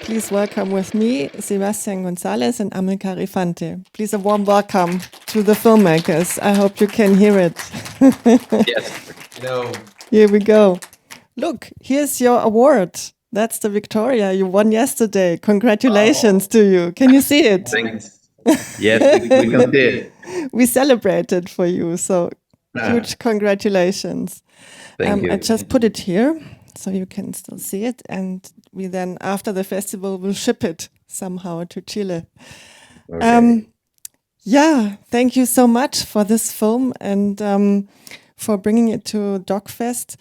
Please welcome with me Sebastian Gonzalez and Amilcar Rifante. Please a warm welcome to the filmmakers. I hope you can hear it. Yes. Hello. Here we go. Look, here's your award. That's the Victoria you won yesterday. Congratulations to you. Can you see it? Thanks. Yes, we can see it. We celebrated for you, so huge congratulations. Thank you. I just put it here so you can still see it, and we then, after the festival, will ship it somehow to Chile. Okay. Yeah, thank you so much for this film and for bringing it to DOK.fest.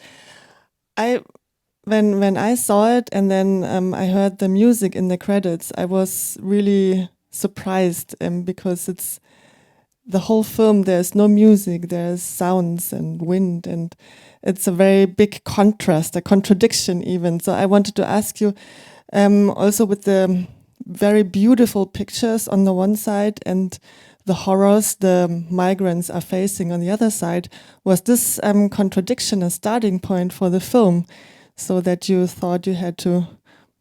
When I saw it and then I heard the music in the credits, I was really surprised because it's the whole film. There's no music, there's sounds and wind, and it's a very big contrast, a contradiction even. So I wanted to ask you, also with the very beautiful pictures on the one side and the horrors the migrants are facing on the other side, was this contradiction a starting point for the film, so that you thought you had to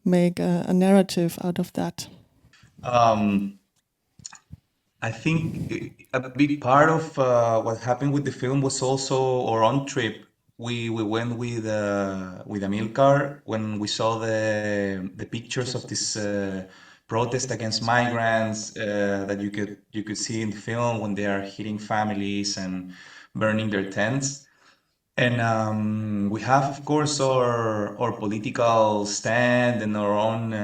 make a narrative out of that? I think a big part of what happened with the film was also our own trip. We went with Amilcar when we saw the pictures of this protest against migrants that you could see in the film when they are hitting families and burning their tents. And we have, of course, our political stand and our own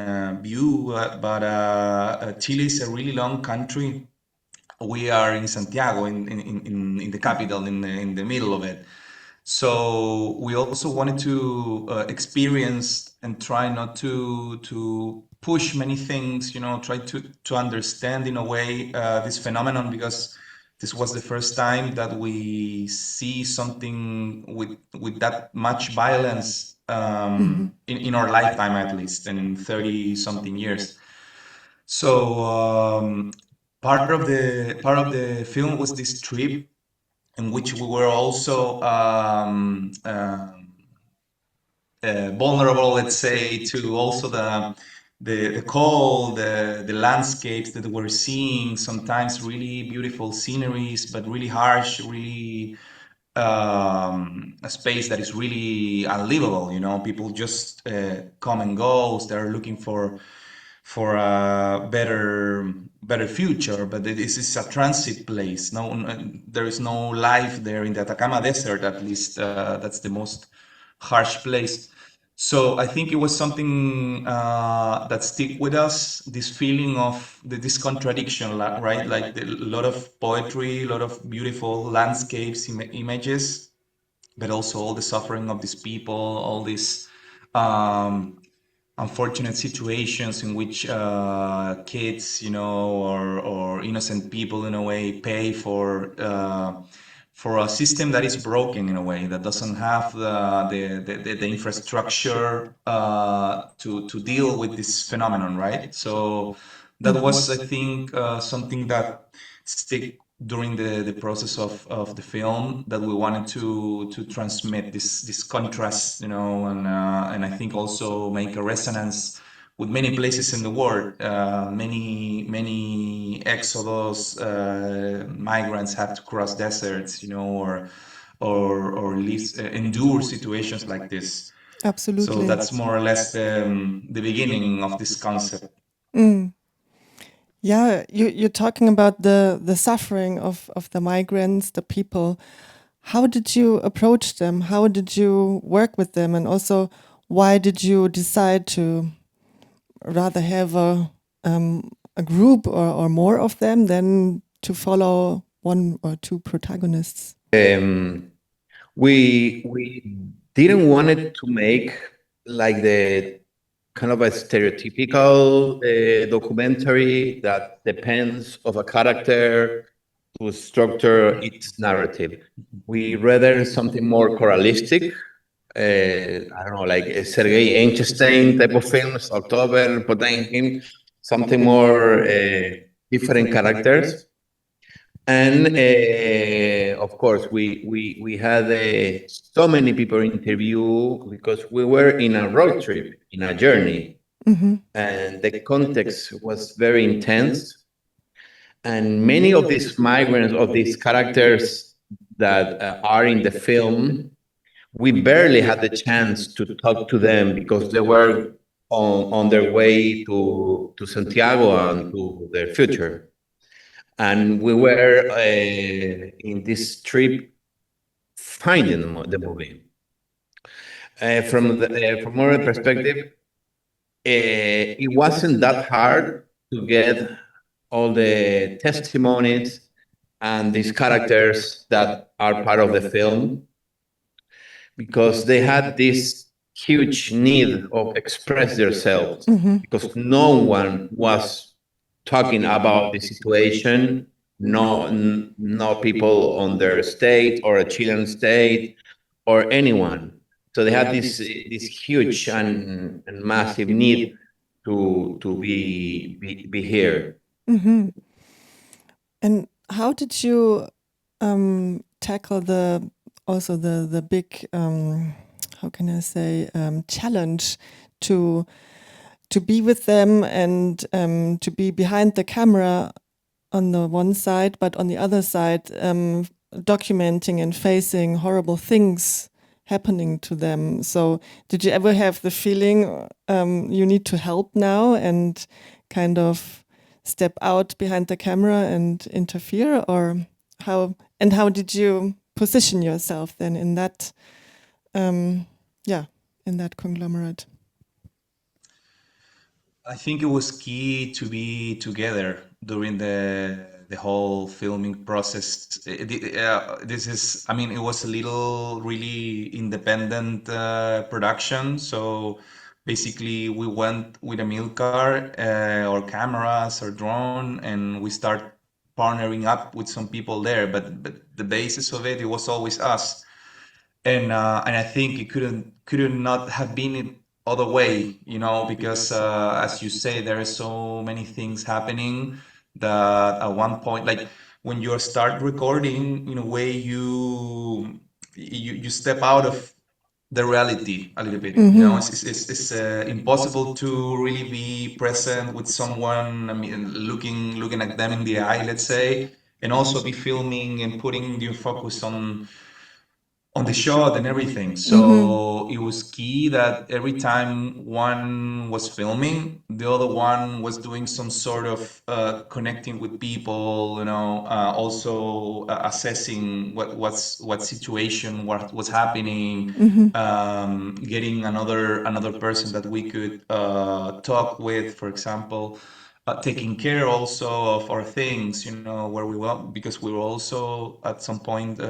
view, but Chile is a really long country. We are in Santiago, in the capital, in the middle of it. So we also wanted to experience and try not to push many things, try to understand in a way this phenomenon, because this was the first time that we see something with that much violence in our lifetime, at least, and in 30 something years. So part of the film was this trip in which we were also vulnerable, let's say, to also the cold, the landscapes that we're seeing, sometimes really beautiful sceneries, but really harsh, really a space that is really unlivable. People just come and go. They're looking for a better future, but this is a transit place. There is no life there in the Atacama Desert, at least. That's the most harsh place. So I think it was something that stick with us, this feeling of this contradiction, right? Like a lot of poetry, a lot of beautiful landscapes, images, but also all the suffering of these people, all these unfortunate situations in which kids, or innocent people, in a way, pay for a system that is broken, in a way, that doesn't have the infrastructure to deal with this phenomenon, right? So that was, I think, something that stick during the process of the film, that we wanted to transmit this contrast, and I think also make a resonance with many places in the world. Many exodus, migrants have to cross deserts, or live, endure situations like this. Absolutely. So that's more or less the beginning of this concept. Yeah, you're talking about the suffering of the migrants, the people. How did you approach them? How did you work with them? And also, why did you decide to rather have a group or more of them than to follow one or two protagonists? We didn't want it to make like the kind of a stereotypical documentary that depends of a character to structure its narrative. We rather something more choralistic. I don't know, like a Sergei Einstein type of films, October, Potemkin, something more different characters. And of course, we had so many people interview because we were in a road trip, in a journey. and the context was very intense. And many of these migrants, of these characters that are in the film, we barely had the chance to talk to them because they were on their way to Santiago and to their future. And we were in this trip finding the movie. From our perspective, it wasn't that hard to get all the testimonies and these characters that are part of the film because they had this huge need of express themselves because no one was talking about the situation, no people on their state or a Chilean state or anyone. So they had this huge and massive need to be here. And how did you tackle the big how can I say challenge to be with them and to be behind the camera on the one side, but on the other side documenting and facing horrible things happening to them? So did you ever have the feeling you need to help now and kind of step out behind the camera and interfere, or how did you position yourself then in that in that conglomerate? I think it was key to be together during the whole filming process. This is, I mean, it was a little really independent production. So basically, we went with a milk car or cameras or drone, and we start partnering up with some people there. But the basis of it was always us, and I think it couldn't not have been it other way, you know, because as you say, there are so many things happening that at one point, like when you start recording, in a way, you step out of the reality a little bit. You know, it's impossible to really be present with someone. I mean, looking at them in the eye, let's say, and also be filming and putting your focus on the shot and everything. So it was key that every time one was filming, the other one was doing some sort of connecting with people, you know, also assessing what situation, what was happening, getting another person that we could talk with, for example. Taking care also of our things, you know, where we were, because we were also at some point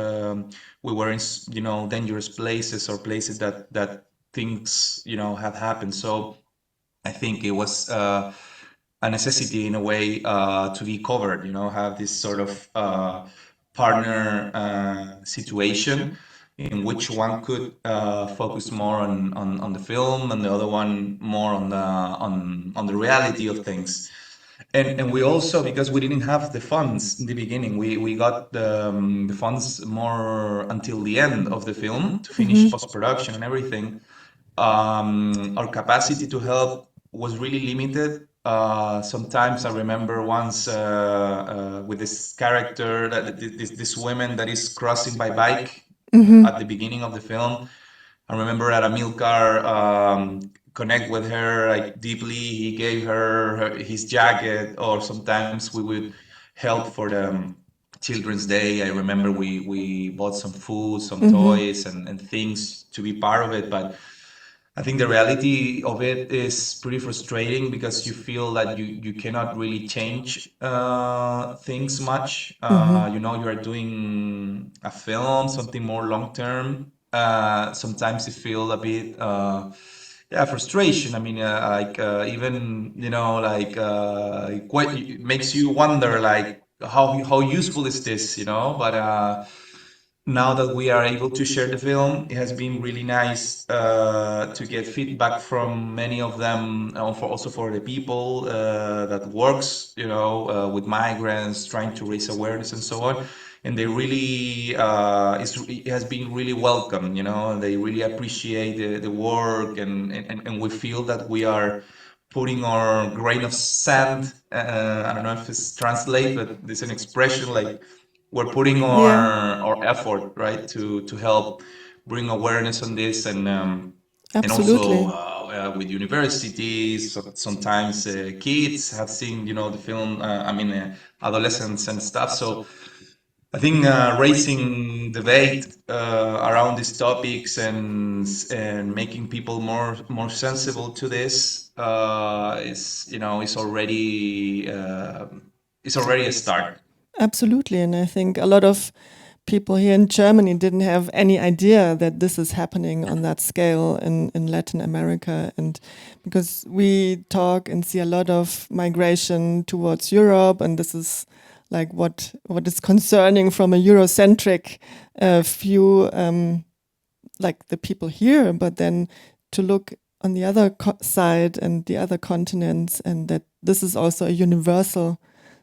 we were in, you know, dangerous places or places that things, you know, have happened. So I think it was a necessity in a way to be covered, you know, have this sort of partner situation in which one could focus more on the film and the other one more on the reality of things. And we also, because we didn't have the funds in the beginning, we got the funds more until the end of the film to finish post-production and everything. Our capacity to help was really limited. Sometimes I remember once with this character, this woman that is crossing by bike at the beginning of the film. I remember at a milk car, connect with her like deeply. He gave her his jacket, or sometimes we would help for the Children's Day. I remember we bought some food, some toys, and things to be part of it. But I think the reality of it is pretty frustrating because you feel that you cannot really change things much. You know, you are doing a film, something more long term. Sometimes you feel a bit, yeah, frustration. I mean, even, you know, quite, it makes you wonder, like, how useful is this, you know? But now that we are able to share the film, it has been really nice to get feedback from many of them, also for the people that works, you know, with migrants, trying to raise awareness and so on. And they really, it has been really welcome, you know, and they really appreciate the work, and we feel that we are putting our grain of sand. I don't know if it's translate, but there's an expression like we're putting our effort, right, to help bring awareness on this, and also Absolutely. with universities, sometimes kids have seen, the film. Adolescents and stuff. So I think raising debate around these topics and making people more sensible to this is already a start. Absolutely. And I think a lot of people here in Germany didn't have any idea that this is happening on that scale in Latin America. And because we talk and see a lot of migration towards Europe, and this is like what is concerning from a Eurocentric view, like the people here, but then to look on the other side and the other continents, and that this is also a universal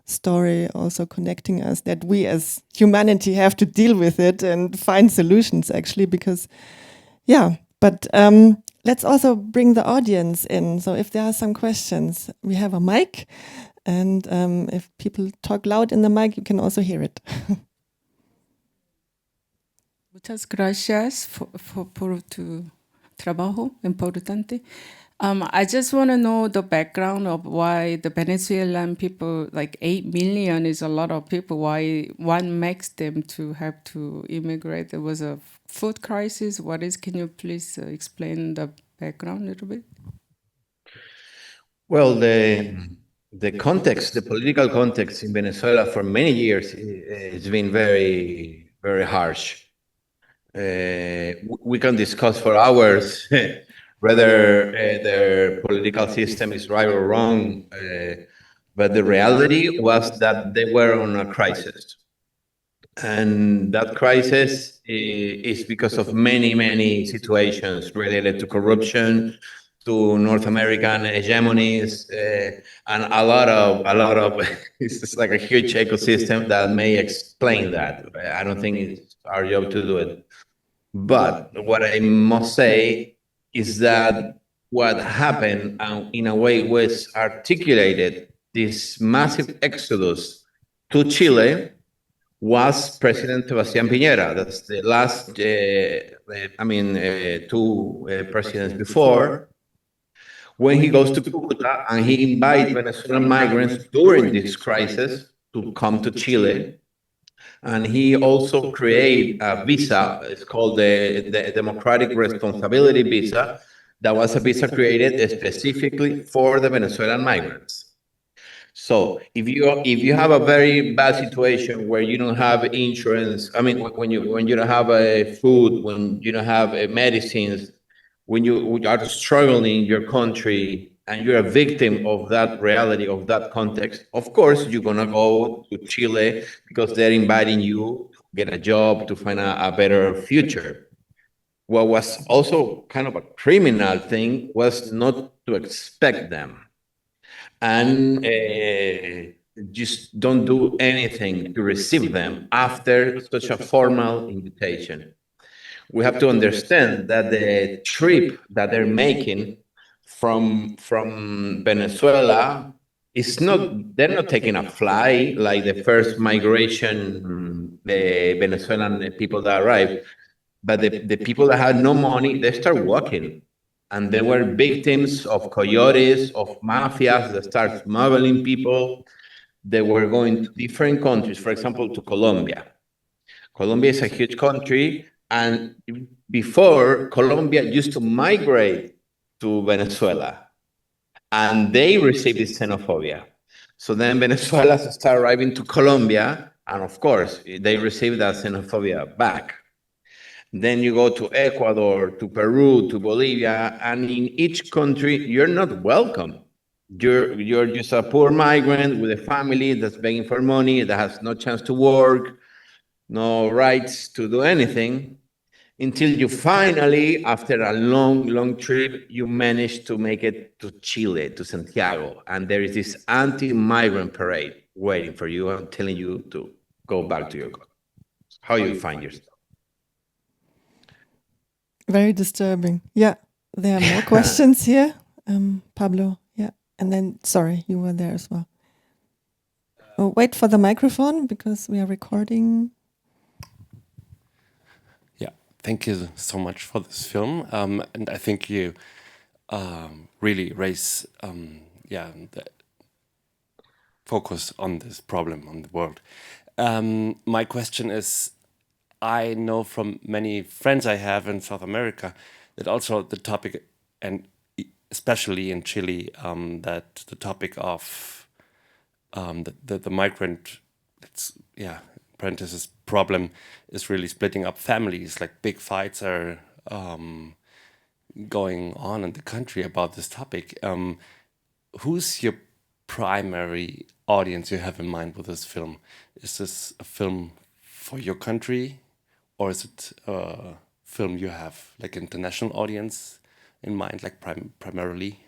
story, also connecting us, that we as humanity have to deal with it and find solutions, actually, because but let's also bring the audience in. So if there are some questions, we have a mic, and if people talk loud in the mic, you can also hear it. Muchas gracias por tu trabajo importante. I just want to know the background of why the Venezuelan people, like 8 million is a lot of people, why one makes them to have to immigrate. There was a food crisis. Can you please explain the background a little bit? Well, the context, the political context in Venezuela for many years, it's been very, very harsh. We can discuss for hours whether their political system is right or wrong, but the reality was that they were on a crisis. And that crisis is because of many, many situations related to corruption, to North American hegemonies, and a lot of it's just like a huge ecosystem that may explain that. I don't think it's our job to do it. But what I must say is that what happened, in a way, was articulated this massive exodus to Chile was President Sebastián Piñera. That's the last, two presidents before. When he goes to Cuba and he invites Venezuelan migrants during this crisis to come to Chile. And he also created a visa. It's called the Democratic Responsibility Visa. That was a visa created specifically for the Venezuelan migrants. So if you have a very bad situation where you don't have insurance, when you don't have food, when you don't have medicines, when you are struggling in your country and you're a victim of that reality, of that context, of course you're gonna go to Chile because they're inviting you to get a job, to find a better future. What was also kind of a criminal thing was not to expect them and just don't do anything to receive them after such a formal invitation. We have to understand that the trip that they're making from Venezuela is not, they're not taking a flight like the first migration, the Venezuelan people that arrived, but the people that had no money, they start walking. And they were victims of coyotes, of mafias that start smuggling people. They were going to different countries, for example, to Colombia. Colombia is a huge country, and before, Colombia used to migrate to Venezuela, and they received this xenophobia. So then Venezuelans start arriving to Colombia, and of course, they receive that xenophobia back. Then you go to Ecuador, to Peru, to Bolivia, and in each country, you're not welcome. You're just a poor migrant with a family that's begging for money, that has no chance to work, no rights to do anything, until you finally, after a long, long trip, you manage to make it to Chile, to Santiago, and there is this anti-migrant parade waiting for you and telling you to go back to your country. How you find yourself. Very disturbing. Yeah, there are more questions here. Pablo, yeah. And then, sorry, you were there as well. Oh, wait for the microphone because we are recording. Yeah, thank you so much for this film. And I think you really raise the focus on this problem on the world. My question is, I know from many friends I have in South America that also the topic, and especially in Chile, that the topic of the migrant, it's parenthesis problem is really splitting up families. Like big fights are going on in the country about this topic. Who's your primary audience you have in mind with this film? Is this a film for your country, or is it a film you have like international audience in mind, like primarily?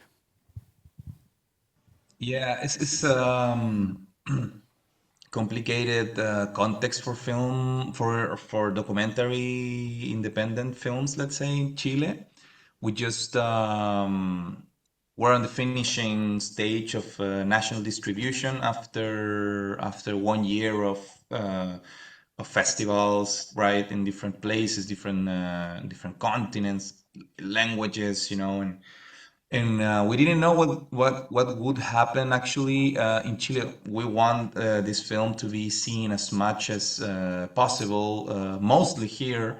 Yeah, it's complicated context for film for documentary independent films, let's say in Chile. We just we're on the finishing stage of national distribution after 1 year of festivals, right, in different places, different continents, languages, and we didn't know what would happen actually in Chile. We want this film to be seen as much as possible, mostly here.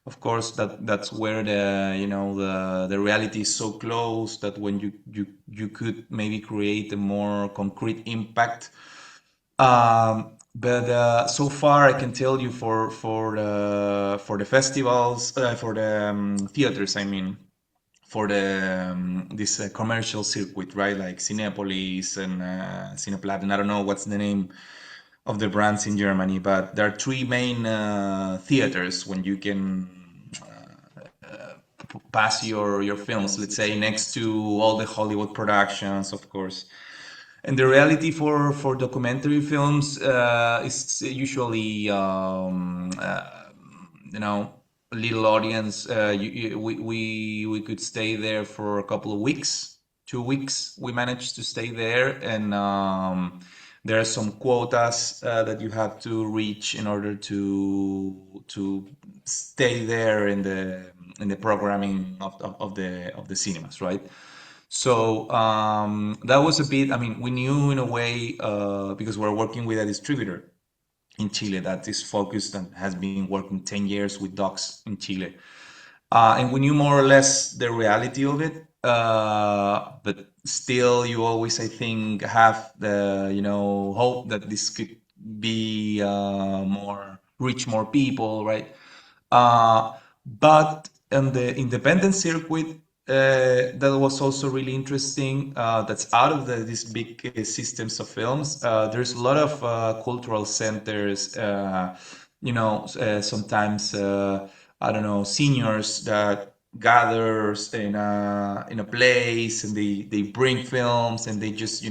Of course, that's where the reality is so close that when you could maybe create a more concrete impact. But so far, I can tell you for the festivals, for the theaters, I mean, for the this commercial circuit, right? Like Cinepolis and Cineplat, and I don't know what's the name of the brands in Germany, but there are three main theaters when you can pass your films, let's say, next to all the Hollywood productions, of course. And the reality for documentary films is usually you know little audience. We could stay there for a couple of weeks, 2 weeks. We managed to stay there, and there are some quotas that you have to reach in order to stay there in the programming of the cinemas, right? So that was a bit. I mean, we knew in a way because we're working with a distributor in Chile that is focused and has been working 10 years with docs in Chile. And we knew more or less the reality of it. But still, you always, I think, have the hope that this could be reach more people, right? But on the independent circuit, that was also really interesting. That's out of these big systems of films. There's a lot of cultural centers. Sometimes I don't know, seniors that gathers in a place, and they bring films, and they just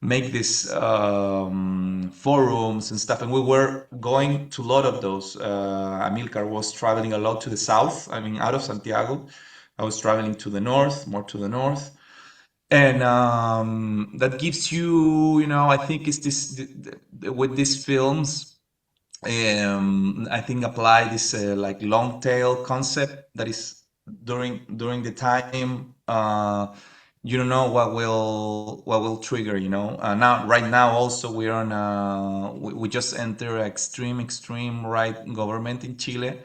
make these forums and stuff. And we were going to a lot of those. Amilcar was traveling a lot to the south. I mean, out of Santiago. I was traveling to the north, more to the north. And that gives you, I think it's with these films, I think apply this like long tail concept that is during the time you don't know what will trigger. Now right now also we're on we just enter extreme right government in Chile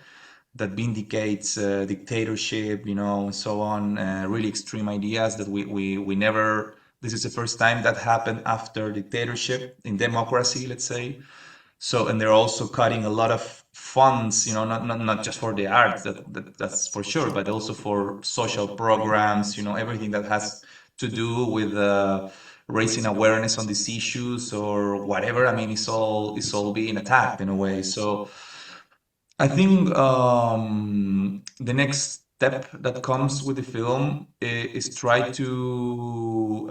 that vindicates dictatorship, and so on. Really extreme ideas that we never. This is the first time that happened after dictatorship in democracy, let's say. So, and they're also cutting a lot of funds, not just for the arts, that's for sure, but also for social programs, everything that has to do with raising awareness on these issues or whatever. I mean, it's all being attacked in a way. So I think the next step that comes with the film is try to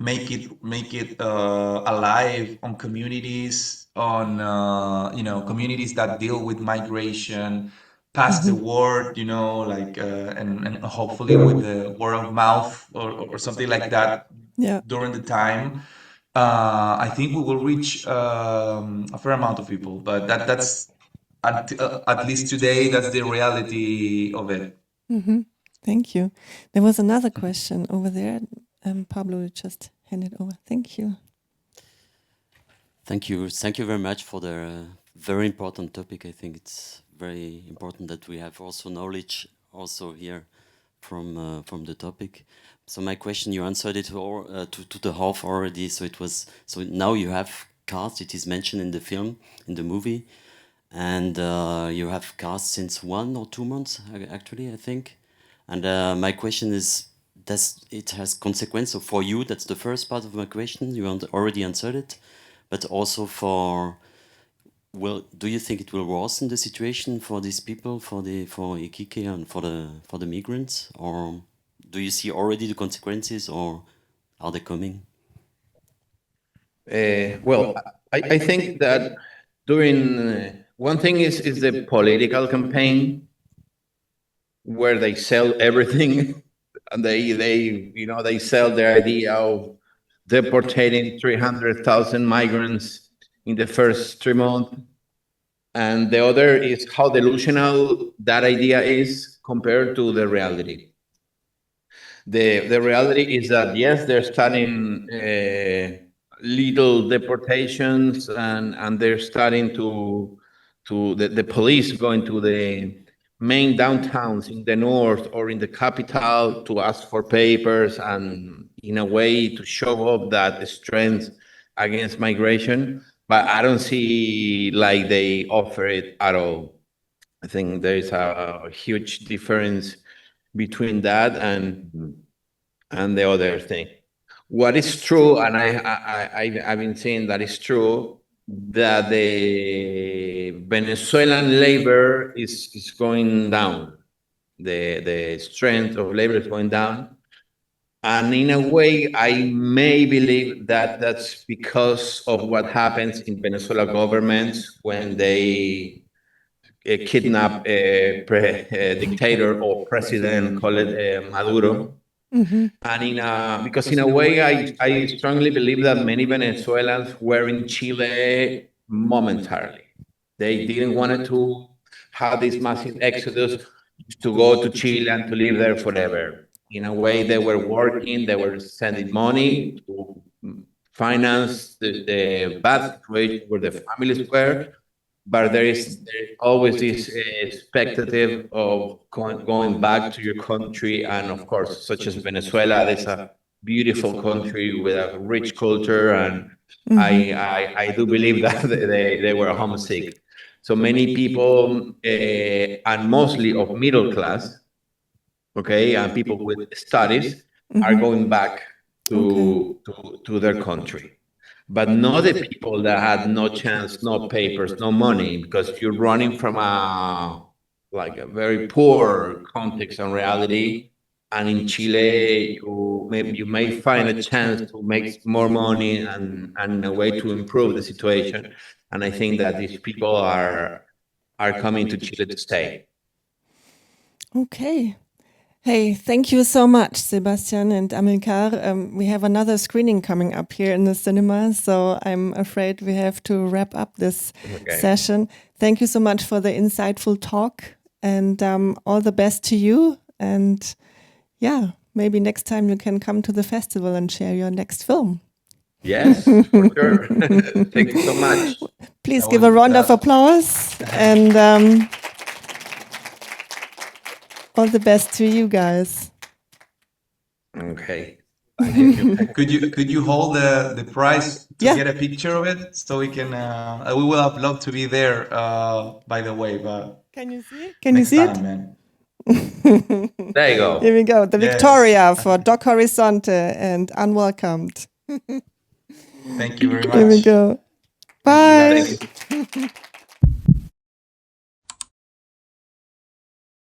make it alive on communities, on communities that deal with migration, pass the word, like and hopefully with the word of mouth or something like that Yeah. during the time, I think we will reach a fair amount of people. But that's at least today, that's the reality of it. Thank you. There was another question over there. Pablo just handed over. Thank you. Thank you. Thank you very much for the very important topic. I think it's very important that we have also knowledge also here from the topic. So my question, you answered it to the half already. So now you have cast. It is mentioned in the film, in the movie, and you have cast since 1 or 2 months actually, I think. And my question is, does it has consequence? So for you, that's the first part of my question. You already answered it, but also do you think it will worsen the situation for these people, for Iquique and for the migrants, or do you see already the consequences, or are they coming? Well, I think that during one thing is the political campaign where they sell everything and they sell their idea of deportating 300,000 migrants in the first 3 months. And the other is how delusional that idea is compared to the reality. The reality is that, yes, they're starting little deportations, and they're starting the police going to the main downtowns in the north or in the capital to ask for papers and in a way to show up that strength against migration. But I don't see like they offer it at all. I think there is a huge difference between that and the other thing. What is true, and I've been saying that it's true, that the Venezuelan labor is going down. The strength of labor is going down. And in a way, I may believe that that's because of what happens in Venezuela governments when they kidnap a dictator or president, call it Maduro. And because in a way, I strongly believe that many Venezuelans were in Chile momentarily. They didn't want to have this massive exodus to go to Chile and to live there forever. In a way, they were working, they were sending money to finance the bad situation where the families were. But there's always this expectative of going back to your country. And of course, such as Venezuela, there's a beautiful country with a rich culture. And I do believe that they were homesick. So many people, and mostly of middle class, okay, and people with studies are going back to their country. But not the people that had no chance, no papers, no money, because you're running from a very poor context and reality. And in Chile, you may find a chance to make more money and a way to improve the situation. And I think that these people are coming to Chile to stay. Okay. Hey, thank you so much, Sebastian and Amilcar. We have another screening coming up here in the cinema, so I'm afraid we have to wrap up this session. Thank you so much for the insightful talk, and all the best to you. And yeah, maybe next time you can come to the festival and share your next film. Yes, for sure. Thank you so much. Please give a round of applause, and all the best to you guys. Okay. Could you hold the prize to get a picture of it so we can? We will have loved to be there. By the way, but can you see it? Can you see it? Man. There you go. Here we go. The Victoria for Doc Horizonte and Unwelcomed. Thank you very much. Here we go. Bye. Thank you.